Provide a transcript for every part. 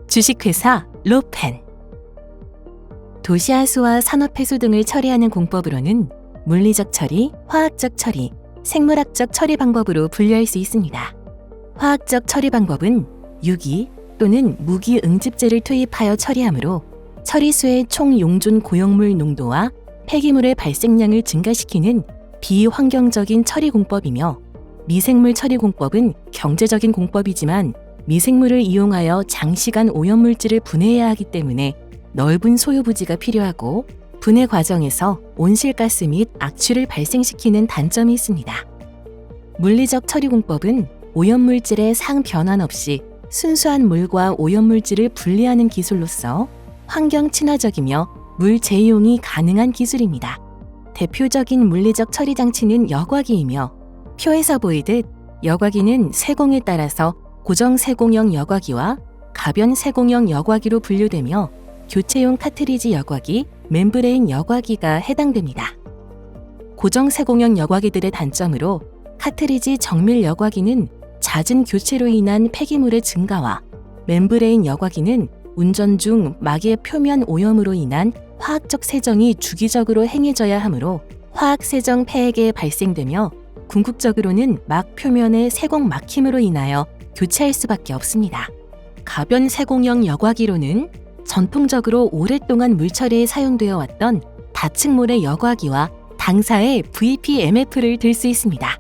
주식회사 로펜. 도시하수와 산업폐수 등을 처리하는 공법으로는 물리적 처리, 화학적 처리, 생물학적 처리 방법으로 분류할 수 있습니다. 화학적 처리 방법은 유기 또는 무기 응집제를 투입하여 처리하므로 처리수의 총 용존 고용물 농도와 폐기물의 발생량을 증가시키는 비환경적인 처리 공법이며, 미생물 처리 공법은 경제적인 공법이지만 미생물을 이용하여 장시간 오염물질을 분해해야 하기 때문에 넓은 소요 부지가 필요하고, 분해 과정에서 온실가스 및 악취를 발생시키는 단점이 있습니다. 물리적 처리 공법은 오염물질의 상 변환 없이 순수한 물과 오염물질을 분리하는 기술로서 환경 친화적이며 물 재이용이 가능한 기술입니다. 대표적인 물리적 처리 장치는 여과기이며, 표에서 보이듯 여과기는 세공에 따라서 고정 세공형 여과기와 가변 세공형 여과기로 분류되며, 교체용 카트리지 여과기, 멤브레인 여과기가 해당됩니다. 고정 세공형 여과기들의 단점으로 카트리지 정밀 여과기는 잦은 교체로 인한 폐기물의 증가와, 멤브레인 여과기는 운전 중 막의 표면 오염으로 인한 화학적 세정이 주기적으로 행해져야 하므로 화학 세정 폐액에 발생되며, 궁극적으로는 막 표면의 세공 막힘으로 인하여 교체할 수밖에 없습니다. 가변 세공형 여과기로는 전통적으로 오랫동안 물처리에 사용되어 왔던 다층몰의 여과기와 당사의 VPMF를 들 수 있습니다.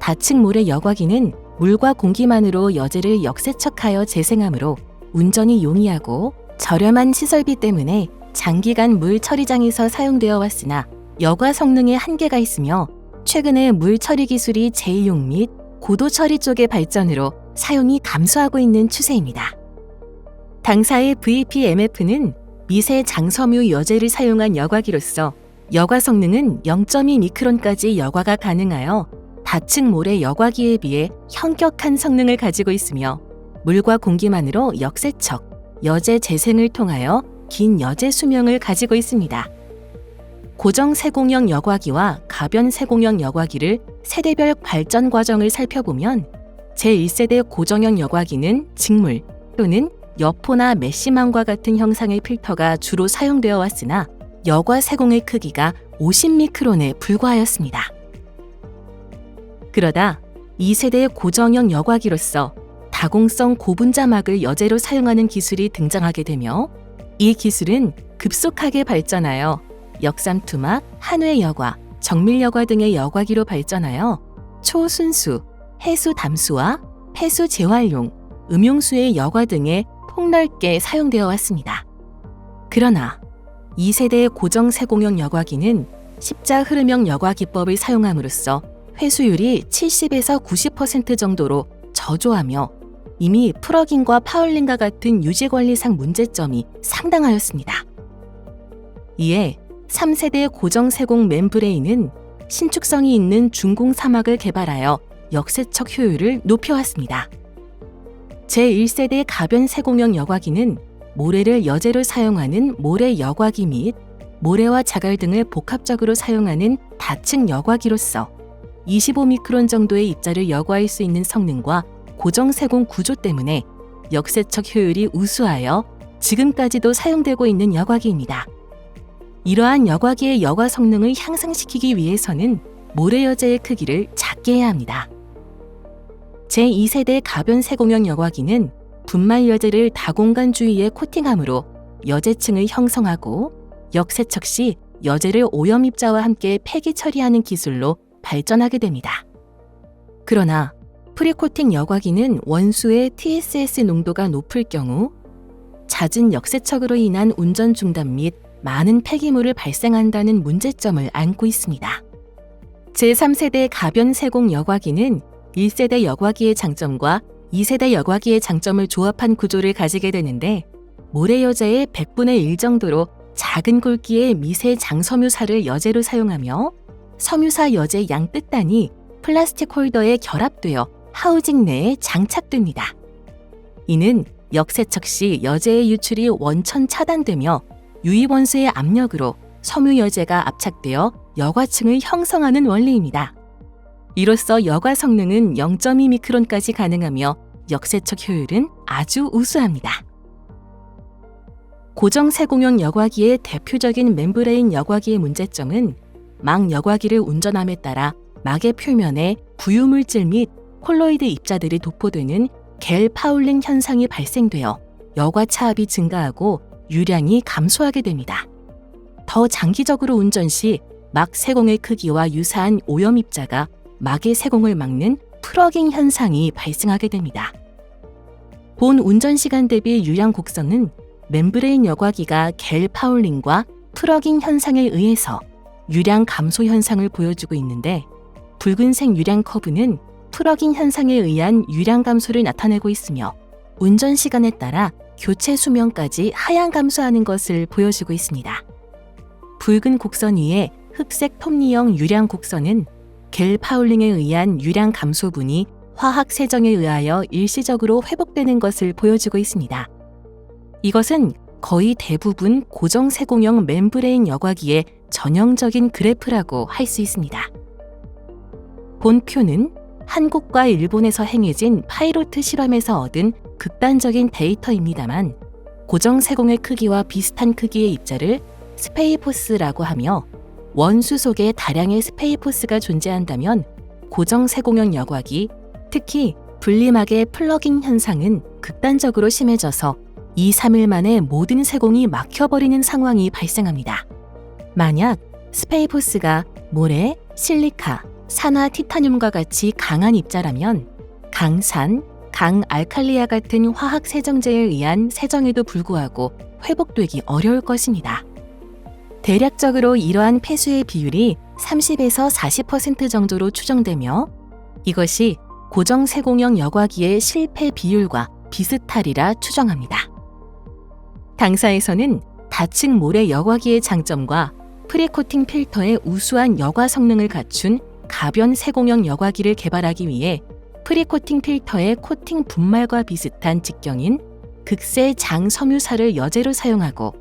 다층몰의 여과기는 물과 공기만으로 여제를 역세척하여 재생하므로 운전이 용이하고 저렴한 시설비 때문에 장기간 물 처리장에서 사용되어 왔으나 여과 성능에 한계가 있으며, 최근에 물 처리 기술이 재이용 및 고도 처리 쪽의 발전으로 사용이 감소하고 있는 추세입니다. 당사의 VPMF는 미세 장섬유 여제를 사용한 여과기로서 여과 성능은 0.2 미크론까지 여과가 가능하여 다층몰의 여과기에 비해 현격한 성능을 가지고 있으며, 물과 공기만으로 역세척, 여제 재생을 통하여 긴 여제 수명을 가지고 있습니다. 고정 세공형 여과기와 가변 세공형 여과기를 세대별 발전 과정을 살펴보면, 제1세대 고정형 여과기는 직물 또는 여포나 메쉬망과 같은 형상의 필터가 주로 사용되어 왔으나 여과 세공의 크기가 50미크론에 불과하였습니다. 그러다 2세대 고정형 여과기로서 다공성 고분자막을 여제로 사용하는 기술이 등장하게 되며, 이 기술은 급속하게 발전하여 역삼투막, 한회 여과, 정밀 여과 등의 여과기로 발전하여 초순수, 해수 담수와 폐수 재활용, 음용수의 여과 등에 폭넓게 사용되어 왔습니다. 그러나 2세대 고정 세공형 여과기는 십자 흐름형 여과 기법을 사용함으로써 회수율이 70에서 90% 정도로 저조하며, 이미 플러깅과 파울링과 같은 유지관리상 문제점이 상당하였습니다. 이에 3세대 고정 세공 멤브레인은 신축성이 있는 중공 사막을 개발하여 역세척 효율을 높여왔습니다. 제1세대 가변 세공형 여과기는 모래를 여제로 사용하는 모래 여과기 및 모래와 자갈 등을 복합적으로 사용하는 다층 여과기로서 25미크론 정도의 입자를 여과할 수 있는 성능과 고정 세공 구조 때문에 역세척 효율이 우수하여 지금까지도 사용되고 있는 여과기입니다. 이러한 여과기의 여과 성능을 향상시키기 위해서는 모래 여제의 크기를 작게 해야 합니다. 제2세대 가변 세공형 여과기는 분말 여제를 다공간 주위에 코팅함으로 여제층을 형성하고, 역세척 시 여제를 오염 입자와 함께 폐기 처리하는 기술로 발전하게 됩니다. 그러나 프리코팅 여과기는 원수의 TSS 농도가 높을 경우 잦은 역세척으로 인한 운전 중단 및 많은 폐기물을 발생한다는 문제점을 안고 있습니다. 제3세대 가변 세공 여과기는 1세대 여과기의 장점과 2세대 여과기의 장점을 조합한 구조를 가지게 되는데, 모래 여제의 100분의 1 정도로 작은 굵기의 미세 장섬유사를 여제로 사용하며, 섬유사 여제 양 끝단이 플라스틱 홀더에 결합되어 하우징 내에 장착됩니다. 이는 역세척 시 여제의 유출이 원천 차단되며 유입원수의 압력으로 섬유 여제가 압착되어 여과층을 형성하는 원리입니다. 이로써 여과 성능은 0.2 미크론까지 가능하며 역세척 효율은 아주 우수합니다. 고정 세공용 여과기의 대표적인 멤브레인 여과기의 문제점은 막 여과기를 운전함에 따라 막의 표면에 부유물질 및 콜로이드 입자들이 도포되는 겔 파울링 현상이 발생되어 여과 차압이 증가하고 유량이 감소하게 됩니다. 더 장기적으로 운전 시 막 세공의 크기와 유사한 오염 입자가 막의 세공을 막는 프러깅 현상이 발생하게 됩니다. 본 운전 시간 대비 유량 곡선은 멤브레인 여과기가 겔 파울링과 프러깅 현상에 의해서 유량 감소 현상을 보여주고 있는데, 붉은색 유량 커브는 프러깅 현상에 의한 유량 감소를 나타내고 있으며 운전 시간에 따라 교체 수명까지 하향 감소하는 것을 보여주고 있습니다. 붉은 곡선 위에 흑색 톱니형 유량 곡선은 겔 파울링에 의한 유량 감소분이 화학 세정에 의하여 일시적으로 회복되는 것을 보여주고 있습니다. 이것은 거의 대부분 고정 세공용 멤브레인 여과기의 전형적인 그래프라고 할 수 있습니다. 본표는 한국과 일본에서 행해진 파이로트 실험에서 얻은 극단적인 데이터입니다만, 고정 세공의 크기와 비슷한 크기의 입자를 스페이포스라고 하며, 원수 속에 다량의 스페이포스가 존재한다면 고정 세공용 여과기, 특히 분리막의 플러깅 현상은 극단적으로 심해져서 2-3일 만에 모든 세공이 막혀버리는 상황이 발생합니다. 만약 스페이포스가 모래, 실리카, 산화 티타늄과 같이 강한 입자라면 강산, 강알칼리아 같은 화학 세정제에 의한 세정에도 불구하고 회복되기 어려울 것입니다. 대략적으로 이러한 폐수의 비율이 30에서 40% 정도로 추정되며, 이것이 고정 세공용 여과기의 실패 비율과 비슷하리라 추정합니다. 당사에서는 다층 모래 여과기의 장점과 프리코팅 필터의 우수한 여과 성능을 갖춘 가변 세공용 여과기를 개발하기 위해 프리코팅 필터의 코팅 분말과 비슷한 직경인 극세 장섬유사를 여제로 사용하고,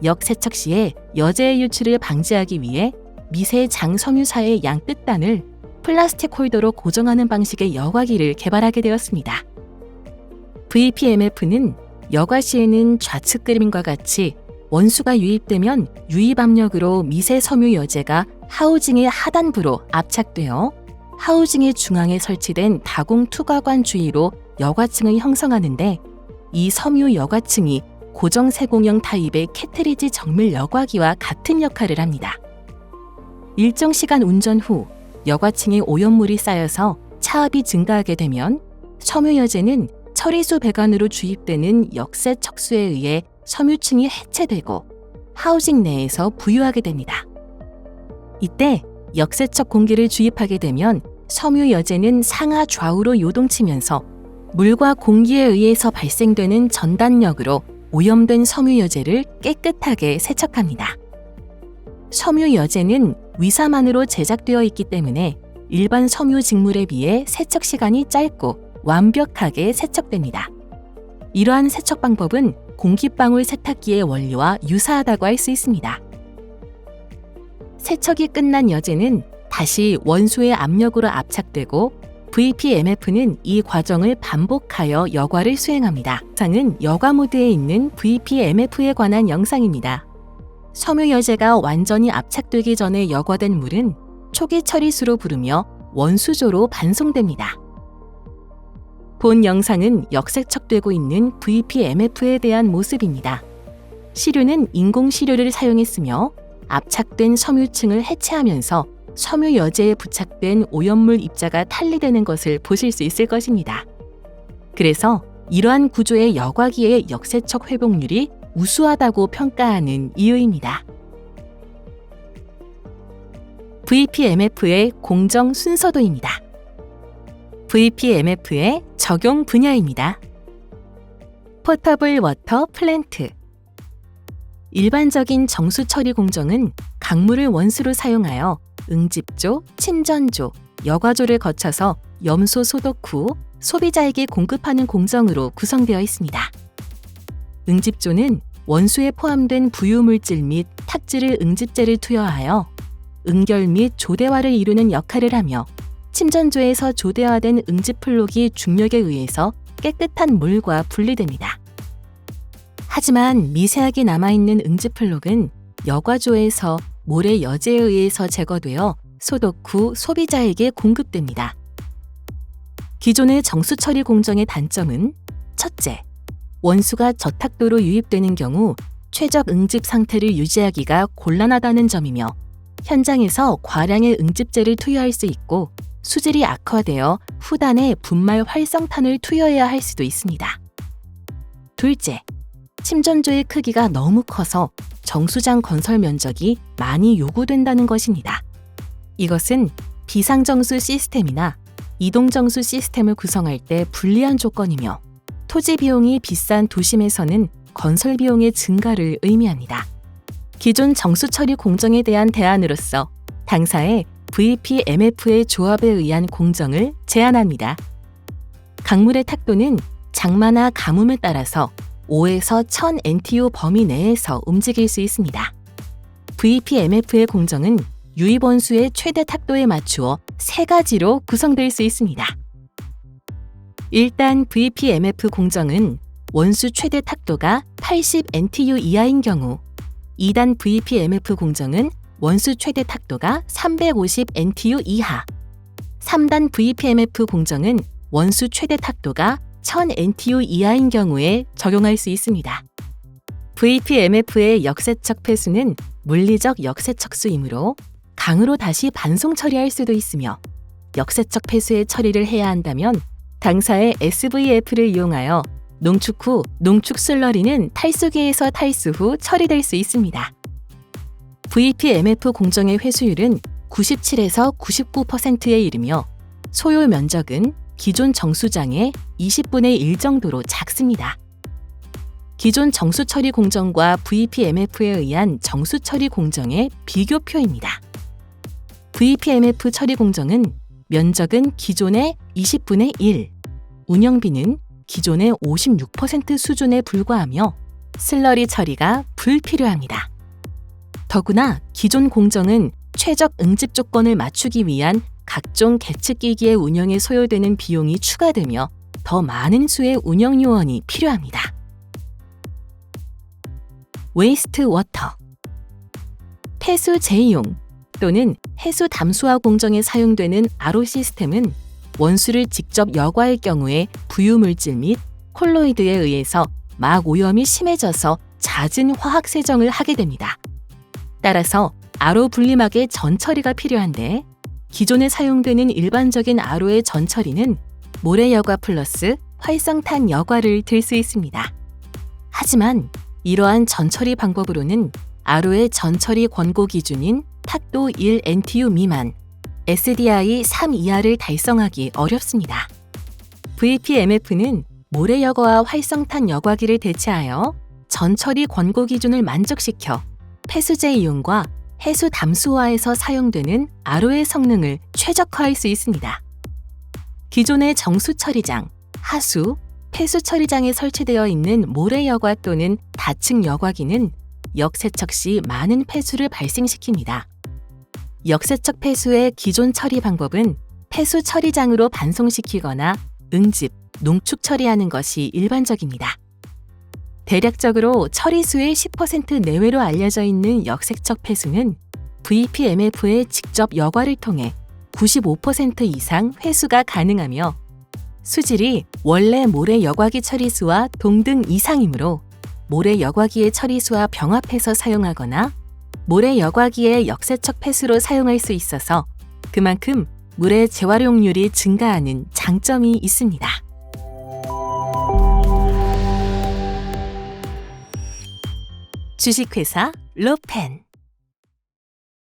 역세척 시에 여제의 유출을 방지하기 위해 미세 장섬유사의 양 끝단을 플라스틱 홀더로 고정하는 방식의 여과기를 개발하게 되었습니다. VPMF는 여과 시에는 좌측 그림과 같이 원수가 유입되면 유입 압력으로 미세 섬유 여제가 하우징의 하단부로 압착되어 하우징의 중앙에 설치된 다공 투과관 주위로 여과층을 형성하는데, 이 섬유 여과층이 고정 세공용 타입의 캐트리지 정밀 여과기와 같은 역할을 합니다. 일정 시간 운전 후 여과층에 오염물이 쌓여서 차압이 증가하게 되면 섬유 여제는 처리수 배관으로 주입되는 역세 척수에 의해 섬유층이 해체되고 하우징 내에서 부유하게 됩니다. 이때 역세척 공기를 주입하게 되면 섬유 여제는 상하 좌우로 요동치면서 물과 공기에 의해서 발생되는 전단력으로 오염된 섬유 여제를 깨끗하게 세척합니다. 섬유 여제는 위사만으로 제작되어 있기 때문에 일반 섬유 직물에 비해 세척 시간이 짧고 완벽하게 세척됩니다. 이러한 세척 방법은 공기방울 세탁기의 원리와 유사하다고 할 수 있습니다. 세척이 끝난 여제는 다시 원수의 압력으로 압착되고 VPMF는 이 과정을 반복하여 여과를 수행합니다. 영상은 여과 모드에 있는 VPMF에 관한 영상입니다. 섬유 여제가 완전히 압착되기 전에 여과된 물은 초기 처리수로 부르며 원수조로 반송됩니다. 본 영상은 역세척되고 있는 VPMF에 대한 모습입니다. 시료는 인공 시료를 사용했으며 압착된 섬유층을 해체하면서 섬유 여제에 부착된 오염물 입자가 탈리되는 것을 보실 수 있을 것입니다. 그래서 이러한 구조의 여과기의 역세척 회복률이 우수하다고 평가하는 이유입니다. VPMF의 공정 순서도입니다. VPMF의 적용 분야입니다. 포터블 워터 플랜트. 일반적인 정수 처리 공정은 강물을 원수로 사용하여 응집조, 침전조, 여과조를 거쳐서 염소 소독 후 소비자에게 공급하는 공정으로 구성되어 있습니다. 응집조는 원수에 포함된 부유물질 및 탁질을 응집제를 투여하여 응결 및 조대화를 이루는 역할을 하며, 침전조에서 조대화된 응집 플록이 중력에 의해서 깨끗한 물과 분리됩니다. 하지만 미세하게 남아있는 응집플록은 여과조에서 모래 여제에 의해서 제거되어 소독 후 소비자에게 공급됩니다. 기존의 정수처리 공정의 단점은 첫째, 원수가 저탁도로 유입되는 경우 최적 응집 상태를 유지하기가 곤란하다는 점이며 현장에서 과량의 응집제를 투여할 수 있고 수질이 악화되어 후단에 분말 활성탄을 투여해야 할 수도 있습니다. 둘째, 침전조의 크기가 너무 커서 정수장 건설 면적이 많이 요구된다는 것입니다. 이것은 비상정수 시스템이나 이동정수 시스템을 구성할 때 불리한 조건이며 토지 비용이 비싼 도심에서는 건설 비용의 증가를 의미합니다. 기존 정수처리 공정에 대한 대안으로서 당사의 VPMF의 조합에 의한 공정을 제안합니다. 강물의 탁도는 장마나 가뭄에 따라서 5에서 1000 NTU 범위 내에서 움직일 수 있습니다. VPMF의 공정은 유입 원수의 최대 탁도에 맞추어 3가지로 구성될 수 있습니다. 일단 VPMF 공정은 원수 최대 탁도가 80 NTU 이하인 경우, 2단 VPMF 공정은 원수 최대 탁도가 350 NTU 이하, 3단 VPMF 공정은 원수 최대 탁도가 1000 NTU 이하인 경우에 적용할 수 있습니다. VPMF의 역세척 폐수는 물리적 역세척수이므로 강으로 다시 반송 처리할 수도 있으며 역세척 폐수의 처리를 해야 한다면 당사의 SVF를 이용하여 농축 후 농축 슬러리는 탈수기에서 탈수 후 처리될 수 있습니다. VPMF 공정의 회수율은 97에서 99%에 이르며 소요 면적은 기존 정수장의 20분의 1 정도로 작습니다. 기존 정수처리 공정과 VPMF에 의한 정수처리 공정의 비교표입니다. VPMF 처리 공정은 면적은 기존의 20분의 1, 운영비는 기존의 56% 수준에 불과하며 슬러리 처리가 불필요합니다. 더구나 기존 공정은 최적 응집 조건을 맞추기 위한 각종 계측기기의 운영에 소요되는 비용이 추가되며 더 많은 수의 운영 요원이 필요합니다. 웨이스트 워터, 폐수 재이용 또는 해수 담수화 공정에 사용되는 RO 시스템은 원수를 직접 여과할 경우에 부유물질 및 콜로이드에 의해서 막 오염이 심해져서 잦은 화학 세정을 하게 됩니다. 따라서 RO 분리막의 전처리가 필요한데 기존에 사용되는 일반적인 RO의 전처리는 모래 여과 플러스 활성탄 여과를 들 수 있습니다. 하지만 이러한 전처리 방법으로는 RO의 전처리 권고 기준인 탁도 1 NTU 미만, SDI 3 이하를 달성하기 어렵습니다. VPMF는 모래 여과와 활성탄 여과기를 대체하여 전처리 권고 기준을 만족시켜 폐수제 이용과 해수 담수화에서 사용되는 RO의 성능을 최적화할 수 있습니다. 기존의 정수처리장, 하수, 폐수처리장에 설치되어 있는 모래 여과 또는 다층 여과기는 역세척 시 많은 폐수를 발생시킵니다. 역세척 폐수의 기존 처리 방법은 폐수 처리장으로 반송시키거나 응집, 농축 처리하는 것이 일반적입니다. 대략적으로 처리수의 10% 내외로 알려져 있는 역세척 폐수는 VPMF의 직접 여과를 통해 95% 이상 회수가 가능하며 수질이 원래 모래 여과기 처리수와 동등 이상이므로 모래 여과기의 처리수와 병합해서 사용하거나 모래 여과기의 역세척 폐수로 사용할 수 있어서 그만큼 물의 재활용률이 증가하는 장점이 있습니다. 주식회사 로펜